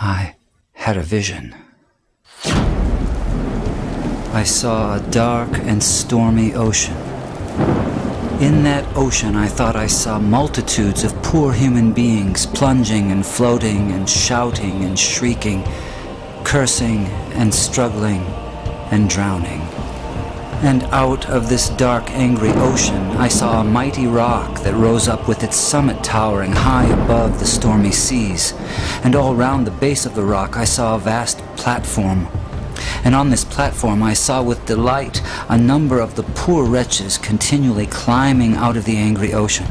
I had a vision. I saw a dark and stormy ocean. In that ocean, I thought I saw multitudes of poor human beings plunging and floating and shouting and shrieking, cursing and struggling and drowning. And out of this dark, angry ocean, I saw a mighty rock that rose up with its summit towering high above the stormy seas. And all round the base of the rock, I saw a vast platform. And on this platform I saw with delight a number of the poor wretches continually climbing out of the angry ocean.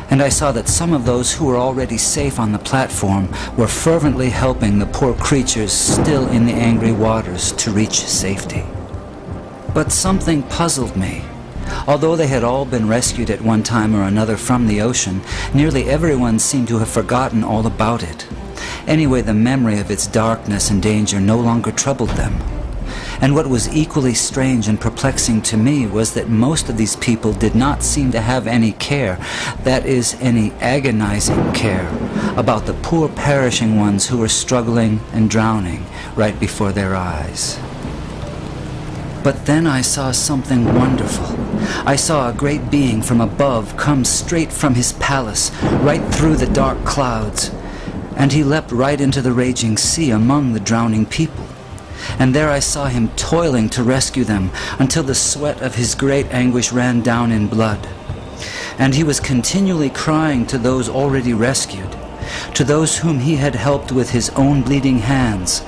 And I saw that some of those who were already safe on the platform were fervently helping the poor creatures still in the angry waters to reach safety. But something puzzled me. Although they had all been rescued at one time or another from the ocean, nearly everyone seemed to have forgotten all about it. Anyway, the memory of its darkness and danger no longer troubled them. And what was equally strange and perplexing to me was that most of these people did not seem to have any care, that is, any agonizing care, about the poor perishing ones who were struggling and drowning right before their eyes. But then I saw something wonderful. I saw a great being from above come straight from his palace, right through the dark clouds. And he leapt right into the raging sea among the drowning people. And there I saw him toiling to rescue them until the sweat of his great anguish ran down in blood. And he was continually crying to those already rescued, to those whom he had helped with his own bleeding hands,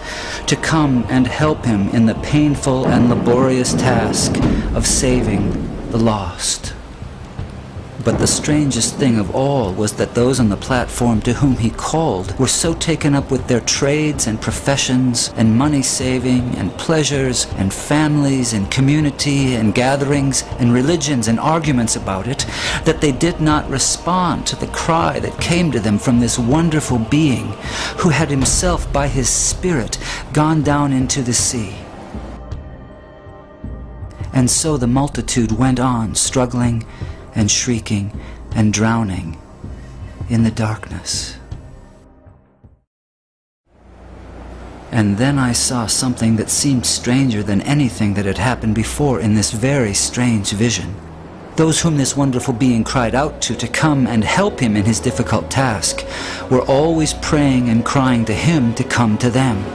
to come and help him in the painful and laborious task of saving the lost. But the strangest thing of all was that those on the platform to whom he called were so taken up with their trades and professions and money-saving and pleasures and families and community and gatherings and religions and arguments about it that they did not respond to the cry that came to them from this wonderful being who had himself by his Spirit gone down into the sea. And so the multitude went on struggling and shrieking and drowning in the darkness. And then I saw something that seemed stranger than anything that had happened before in this very strange vision. Those whom this wonderful being cried out to come and help him in his difficult task were always praying and crying to him to come to them.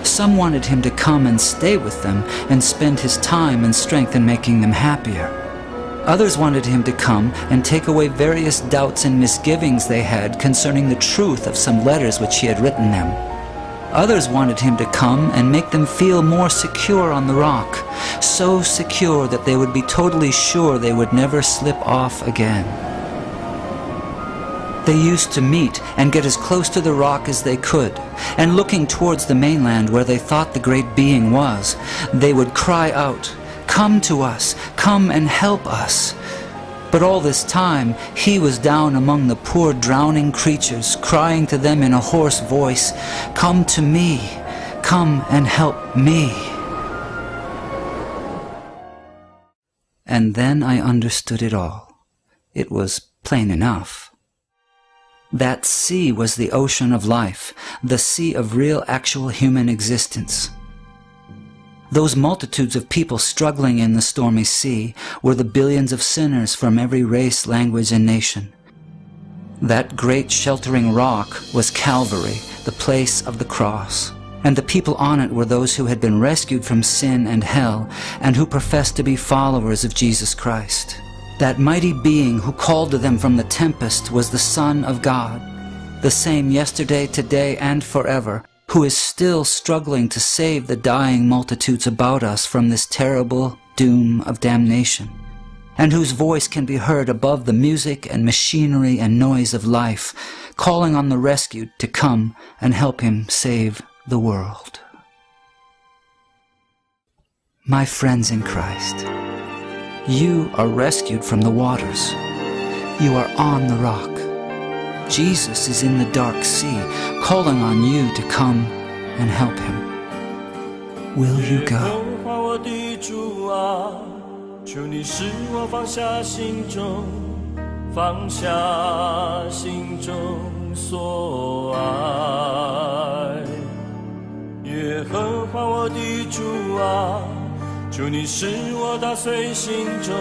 Some wanted him to come and stay with them and spend his time and strength in making them happier. Others wanted him to come and take away various doubts and misgivings they had concerning the truth of some letters which he had written them. Others wanted him to come and make them feel more secure on the rock, so secure that they would be totally sure they would never slip off again. They used to meet and get as close to the rock as they could, and looking towards the mainland where they thought the great being was, they would cry out, "Come to us, come and help us." But all this time, he was down among the poor drowning creatures, crying to them in a hoarse voice, "Come to me, come and help me." And then I understood it all. It was plain enough. That sea was the ocean of life, the sea of real actual human existence. Those multitudes of people struggling in the stormy sea were the billions of sinners from every race, language, and nation. That great sheltering rock was Calvary, the place of the cross, and the people on it were those who had been rescued from sin and hell and who professed to be followers of Jesus Christ. That mighty being who called to them from the tempest was the Son of God, the same yesterday, today, and forever, who is still struggling to save the dying multitudes about us from this terrible doom of damnation, and whose voice can be heard above the music and machinery and noise of life, calling on the rescued to come and help him save the world. My friends in Christ, you are rescued from the waters. You are on the rock. Jesus is in the dark sea, calling on you to come and help him. Will you go? 我的主啊，求你使我放下心中所爱。耶和华我的主啊，求你使我打碎心中